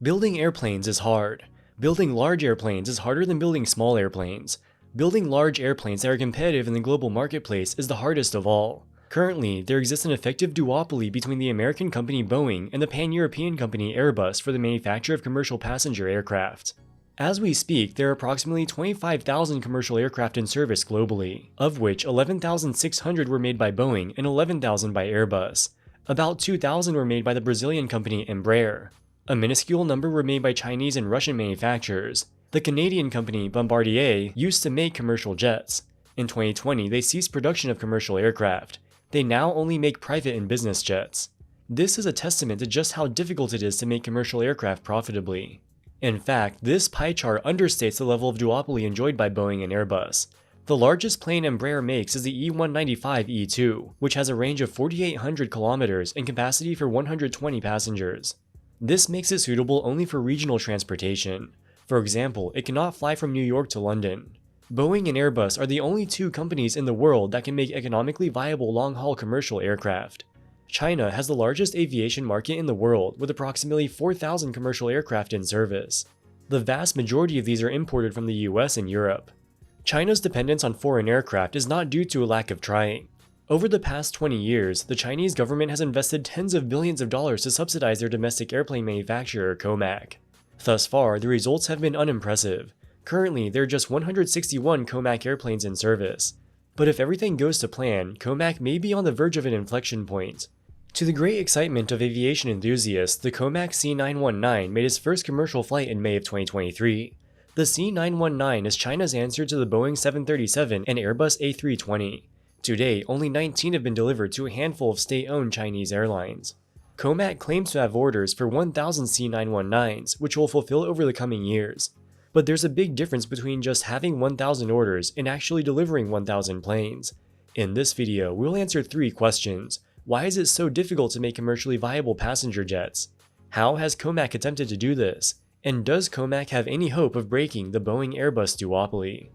Building airplanes is hard. Building large airplanes is harder than building small airplanes. Building large airplanes that are competitive in the global marketplace is the hardest of all. Currently, there exists an effective duopoly between the American company Boeing and the pan-European company Airbus for the manufacture of commercial passenger aircraft. As we speak, there are approximately 25,000 commercial aircraft in service globally, of which 11,600 were made by Boeing and 11,000 by Airbus. About 2,000 were made by the Brazilian company Embraer. A minuscule number were made by Chinese and Russian manufacturers. The Canadian company Bombardier used to make commercial jets. In 2020, they ceased production of commercial aircraft. They now only make private and business jets. This is a testament to just how difficult it is to make commercial aircraft profitably. In fact, this pie chart understates the level of duopoly enjoyed by Boeing and Airbus. The largest plane Embraer makes is the E195-E2, which has a range of 4,800 kilometers and capacity for 120 passengers. This makes it suitable only for regional transportation. For example, it cannot fly from New York to London. Boeing and Airbus are the only two companies in the world that can make economically viable long-haul commercial aircraft. China has the largest aviation market in the world, with approximately 4,000 commercial aircraft in service. The vast majority of these are imported from the US and Europe. China's dependence on foreign aircraft is not due to a lack of trying. Over the past 20 years, the Chinese government has invested tens of billions of dollars to subsidize their domestic airplane manufacturer, COMAC. Thus far, the results have been unimpressive. Currently, there are just 161 COMAC airplanes in service. But if everything goes to plan, COMAC may be on the verge of an inflection point. To the great excitement of aviation enthusiasts, the COMAC C919 made its first commercial flight in May of 2023. The C919 is China's answer to the Boeing 737 and Airbus A320. To date, only 19 have been delivered to a handful of state-owned Chinese airlines. COMAC claims to have orders for 1,000 C919s, which will fulfill over the coming years. But there's a big difference between just having 1,000 orders and actually delivering 1,000 planes. In this video, we'll answer 3 questions. Why is it so difficult to make commercially viable passenger jets? How has COMAC attempted to do this? And does COMAC have any hope of breaking the Boeing-Airbus duopoly?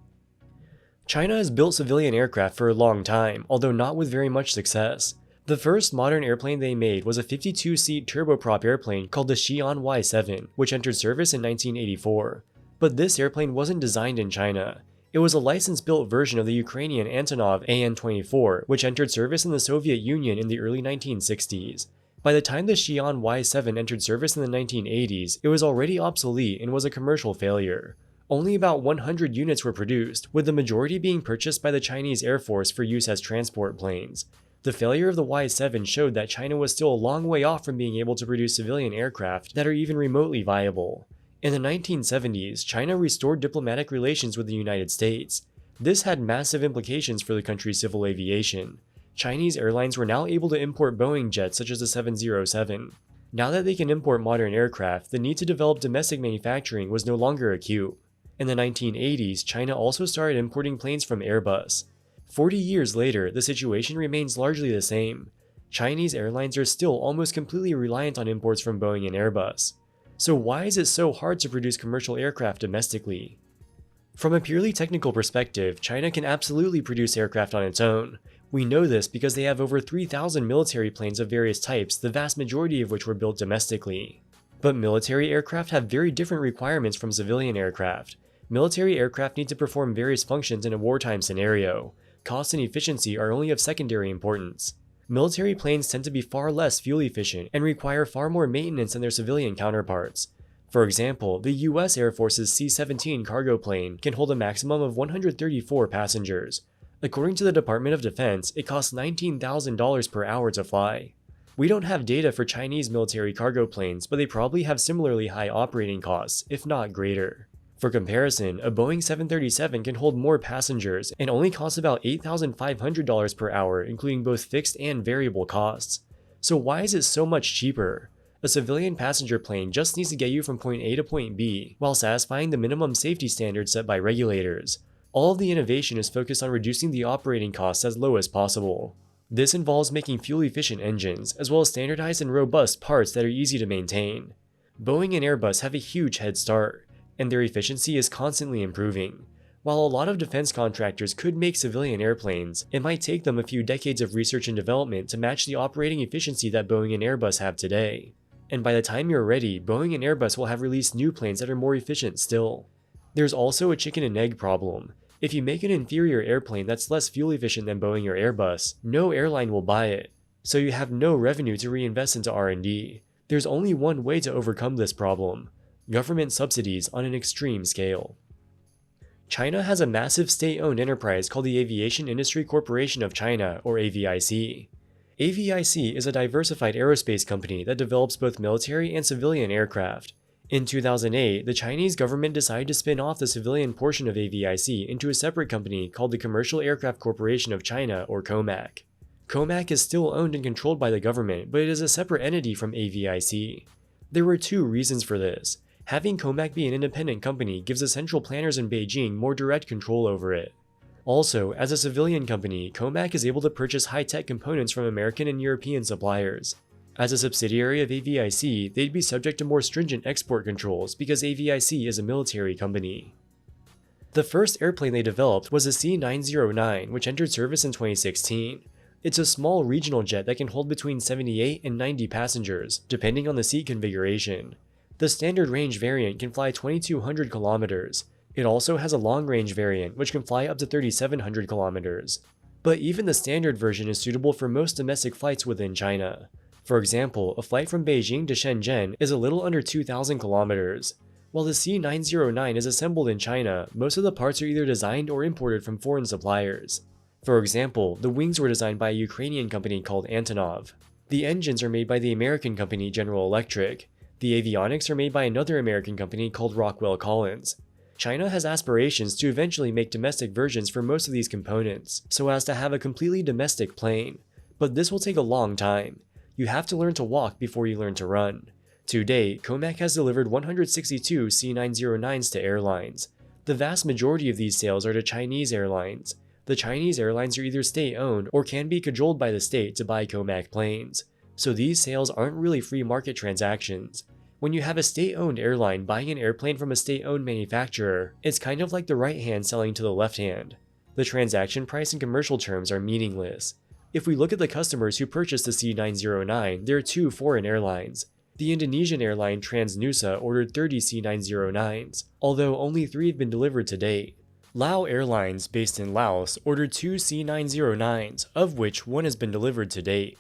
China has built civilian aircraft for a long time, although not with very much success. The first modern airplane they made was a 52-seat turboprop airplane called the Xi'an Y7, which entered service in 1984. But this airplane wasn't designed in China. It was a license-built version of the Ukrainian Antonov An-24, which entered service in the Soviet Union in the early 1960s. By the time the Xi'an Y7 entered service in the 1980s, it was already obsolete and was a commercial failure. Only about 100 units were produced, with the majority being purchased by the Chinese Air Force for use as transport planes. The failure of the Y7 showed that China was still a long way off from being able to produce civilian aircraft that are even remotely viable. In the 1970s, China restored diplomatic relations with the United States. This had massive implications for the country's civil aviation. Chinese airlines were now able to import Boeing jets such as the 707. Now that they can import modern aircraft, the need to develop domestic manufacturing was no longer acute. In the 1980s, China also started importing planes from Airbus. 40 years later, the situation remains largely the same. Chinese airlines are still almost completely reliant on imports from Boeing and Airbus. So why is it so hard to produce commercial aircraft domestically? From a purely technical perspective, China can absolutely produce aircraft on its own. We know this because they have over 3,000 military planes of various types, the vast majority of which were built domestically. But military aircraft have very different requirements from civilian aircraft. Military aircraft need to perform various functions in a wartime scenario. Cost and efficiency are only of secondary importance. Military planes tend to be far less fuel efficient and require far more maintenance than their civilian counterparts. For example, the US Air Force's C-17 cargo plane can hold a maximum of 134 passengers. According to the Department of Defense, it costs $19,000 per hour to fly. We don't have data for Chinese military cargo planes, but they probably have similarly high operating costs, if not greater. For comparison, a Boeing 737 can hold more passengers and only costs about $8,500 per hour, including both fixed and variable costs. So why is it so much cheaper? A civilian passenger plane just needs to get you from point A to point B, while satisfying the minimum safety standards set by regulators. All of the innovation is focused on reducing the operating costs as low as possible. This involves making fuel-efficient engines, as well as standardized and robust parts that are easy to maintain. Boeing and Airbus have a huge head start, and their efficiency is constantly improving. While a lot of defense contractors could make civilian airplanes, it might take them a few decades of research and development to match the operating efficiency that Boeing and Airbus have today. And by the time you're ready, Boeing and Airbus will have released new planes that are more efficient still. There's also a chicken and egg problem. If you make an inferior airplane that's less fuel efficient than Boeing or Airbus, no airline will buy it, so you have no revenue to reinvest into R&D. There's only one way to overcome this problem: government subsidies on an extreme scale. China has a massive state-owned enterprise called the Aviation Industry Corporation of China, or AVIC. AVIC is a diversified aerospace company that develops both military and civilian aircraft. In 2008, the Chinese government decided to spin off the civilian portion of AVIC into a separate company called the Commercial Aircraft Corporation of China, or COMAC. COMAC is still owned and controlled by the government, but it is a separate entity from AVIC. There were two reasons for this. Having COMAC be an independent company gives the central planners in Beijing more direct control over it. Also, as a civilian company, COMAC is able to purchase high-tech components from American and European suppliers. As a subsidiary of AVIC, they'd be subject to more stringent export controls because AVIC is a military company. The first airplane they developed was the C909, which entered service in 2016. It's a small regional jet that can hold between 78 and 90 passengers, depending on the seat configuration. The standard range variant can fly 2,200 kilometers. It also has a long-range variant, which can fly up to 3,700 kilometers. But even the standard version is suitable for most domestic flights within China. For example, a flight from Beijing to Shenzhen is a little under 2,000 kilometers. While the C909 is assembled in China, most of the parts are either designed or imported from foreign suppliers. For example, the wings were designed by a Ukrainian company called Antonov. The engines are made by the American company General Electric. The avionics are made by another American company called Rockwell Collins. China has aspirations to eventually make domestic versions for most of these components, so as to have a completely domestic plane. But this will take a long time. You have to learn to walk before you learn to run. To date, COMAC has delivered 162 C909s to airlines. The vast majority of these sales are to Chinese airlines. The Chinese airlines are either state-owned or can be cajoled by the state to buy COMAC planes. So these sales aren't really free market transactions. When you have a state-owned airline buying an airplane from a state-owned manufacturer, it's kind of like the right hand selling to the left hand. The transaction price in commercial terms are meaningless. If we look at the customers who purchased the C909, there are two foreign airlines. The Indonesian airline Transnusa ordered 30 C909s, although only 3 have been delivered to date. Lao Airlines, based in Laos, ordered 2 C909s, of which 1 has been delivered to date.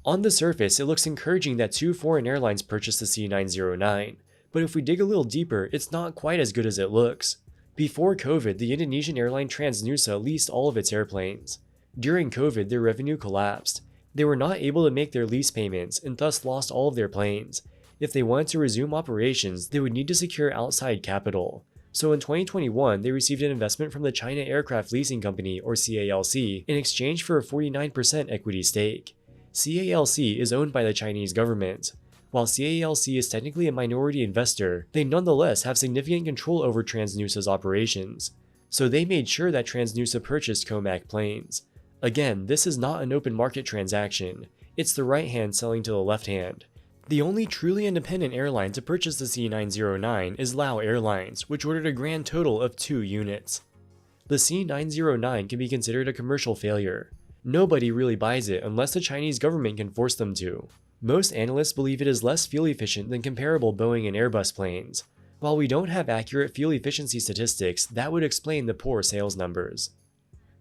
On the surface, it looks encouraging that 2 foreign airlines purchased the C909, but if we dig a little deeper, it's not quite as good as it looks. Before COVID, the Indonesian airline Transnusa leased all of its airplanes. During COVID, their revenue collapsed. They were not able to make their lease payments and thus lost all of their planes. If they wanted to resume operations, they would need to secure outside capital. So in 2021, they received an investment from the China Aircraft Leasing Company, or CALC, in exchange for a 49% equity stake. CALC is owned by the Chinese government. While CALC is technically a minority investor, they nonetheless have significant control over Transnusa's operations. So they made sure that Transnusa purchased COMAC planes. Again, this is not an open market transaction. It's the right hand selling to the left hand. The only truly independent airline to purchase the C909 is Lao Airlines, which ordered a grand total of 2 units. The C909 can be considered a commercial failure. Nobody really buys it unless the Chinese government can force them to. Most analysts believe it is less fuel efficient than comparable Boeing and Airbus planes. While we don't have accurate fuel efficiency statistics, that would explain the poor sales numbers.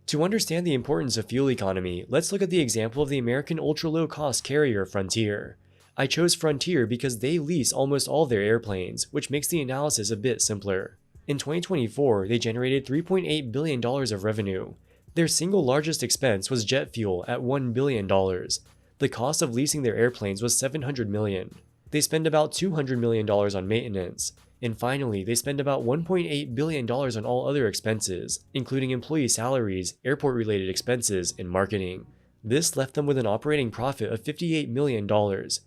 To understand the importance of fuel economy, let's look at the example of the American ultra-low-cost carrier Frontier. I chose Frontier because they lease almost all of their airplanes, which makes the analysis a bit simpler. In 2024, they generated $3.8 billion of revenue. Their single largest expense was jet fuel at $1 billion. The cost of leasing their airplanes was $700 million. They spend about $200 million on maintenance. And finally, they spend about $1.8 billion on all other expenses, including employee salaries, airport-related expenses, and marketing. This left them with an operating profit of $58 million,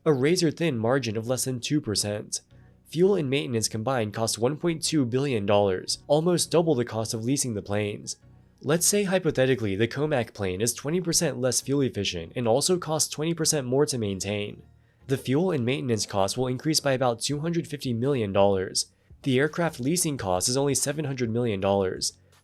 a razor-thin margin of less than 2%. Fuel and maintenance combined cost $1.2 billion, almost double the cost of leasing the planes. Let's say hypothetically the COMAC plane is 20% less fuel efficient and also costs 20% more to maintain. The fuel and maintenance costs will increase by about $250 million. The aircraft leasing cost is only $700 million.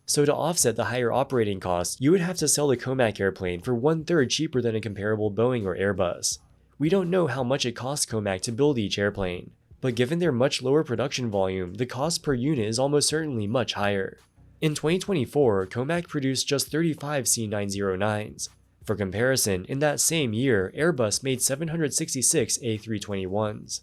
So to offset the higher operating costs, you would have to sell the COMAC airplane for 1/3 cheaper than a comparable Boeing or Airbus. We don't know how much it costs COMAC to build each airplane, but given their much lower production volume, the cost per unit is almost certainly much higher. In 2024, COMAC produced just 35 C909s. For comparison, in that same year, Airbus made 766 A321s.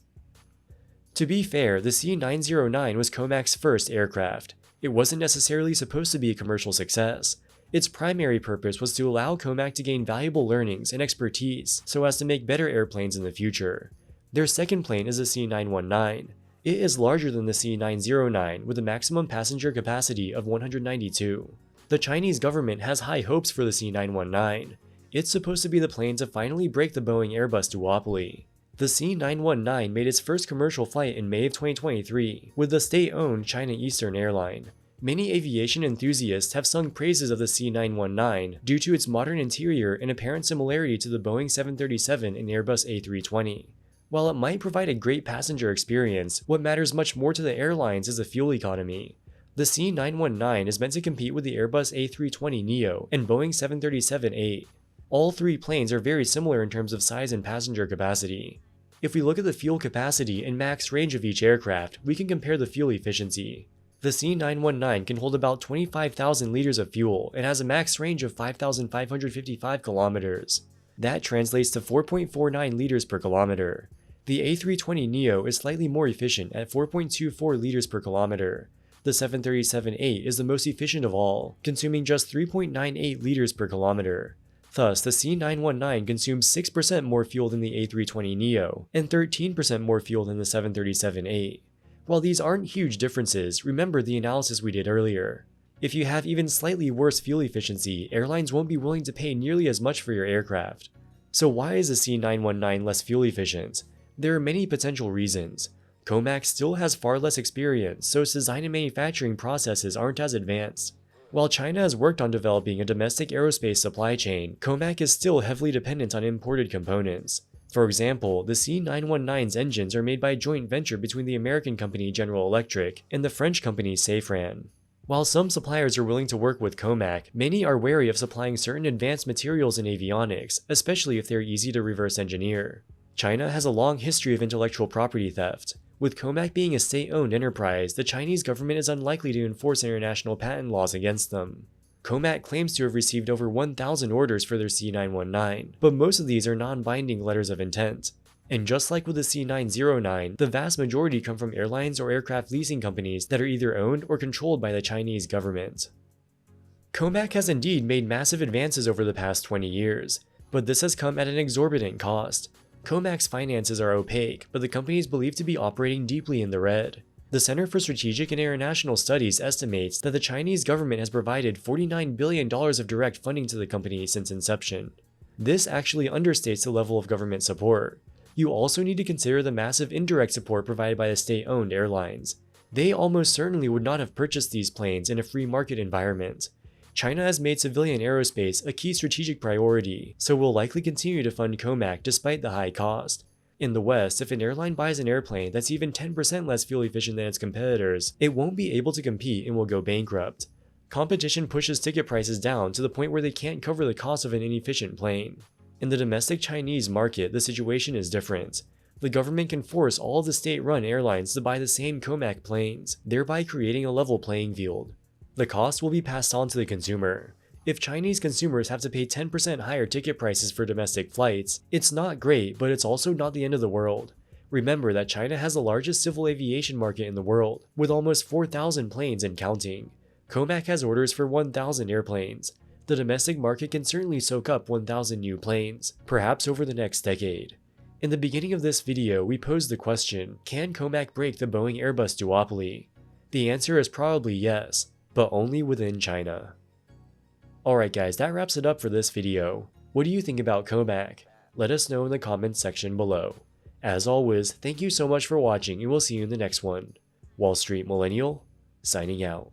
To be fair, the C909 was COMAC's first aircraft. It wasn't necessarily supposed to be a commercial success. Its primary purpose was to allow COMAC to gain valuable learnings and expertise so as to make better airplanes in the future. Their second plane is the C919. It is larger than the C909 with a maximum passenger capacity of 192. The Chinese government has high hopes for the C919. It's supposed to be the plane to finally break the Boeing Airbus duopoly. The C919 made its first commercial flight in May of 2023 with the state-owned China Eastern Airline. Many aviation enthusiasts have sung praises of the C919 due to its modern interior and apparent similarity to the Boeing 737 and Airbus A320. While it might provide a great passenger experience, what matters much more to the airlines is the fuel economy. The C919 is meant to compete with the Airbus A320neo and Boeing 737-8. All three planes are very similar in terms of size and passenger capacity. If we look at the fuel capacity and max range of each aircraft, we can compare the fuel efficiency. The C919 can hold about 25,000 liters of fuel and has a max range of 5,555 kilometers. That translates to 4.49 liters per kilometer. The A320neo is slightly more efficient at 4.24 liters per kilometer. The 737-8 is the most efficient of all, consuming just 3.98 liters per kilometer. Thus, the C919 consumes 6% more fuel than the A320neo, and 13% more fuel than the 737-8. While these aren't huge differences, remember the analysis we did earlier. If you have even slightly worse fuel efficiency, airlines won't be willing to pay nearly as much for your aircraft. So why is the C919 less fuel efficient? There are many potential reasons. COMAC still has far less experience, so its design and manufacturing processes aren't as advanced. While China has worked on developing a domestic aerospace supply chain, COMAC is still heavily dependent on imported components. For example, the C919's engines are made by a joint venture between the American company General Electric and the French company Safran. While some suppliers are willing to work with COMAC, many are wary of supplying certain advanced materials in avionics, especially if they're easy to reverse engineer. China has a long history of intellectual property theft. With COMAC being a state-owned enterprise, the Chinese government is unlikely to enforce international patent laws against them. COMAC claims to have received over 1,000 orders for their C919, but most of these are non-binding letters of intent. And just like with the C909, the vast majority come from airlines or aircraft leasing companies that are either owned or controlled by the Chinese government. COMAC has indeed made massive advances over the past 20 years, but this has come at an exorbitant cost. COMAC's finances are opaque, but the company is believed to be operating deeply in the red. The Center for Strategic and International Studies estimates that the Chinese government has provided $49 billion of direct funding to the company since inception. This actually understates the level of government support. You also need to consider the massive indirect support provided by the state-owned airlines. They almost certainly would not have purchased these planes in a free market environment. China has made civilian aerospace a key strategic priority, so will likely continue to fund COMAC despite the high cost. In the West, if an airline buys an airplane that's even 10% less fuel efficient than its competitors, it won't be able to compete and will go bankrupt. Competition pushes ticket prices down to the point where they can't cover the cost of an inefficient plane. In the domestic Chinese market, the situation is different. The government can force all of the state-run airlines to buy the same COMAC planes, thereby creating a level playing field. The cost will be passed on to the consumer. If Chinese consumers have to pay 10% higher ticket prices for domestic flights, it's not great, but it's also not the end of the world. Remember that China has the largest civil aviation market in the world, with almost 4,000 planes and counting. COMAC has orders for 1,000 airplanes. The domestic market can certainly soak up 1,000 new planes, perhaps over the next decade. In the beginning of this video, we posed the question, can COMAC break the Boeing Airbus duopoly? The answer is probably yes, but only within China. Alright guys, that wraps it up for this video. What do you think about COMAC? Let us know in the comments section below. As always, thank you so much for watching and we'll see you in the next one. Wall Street Millennial, signing out.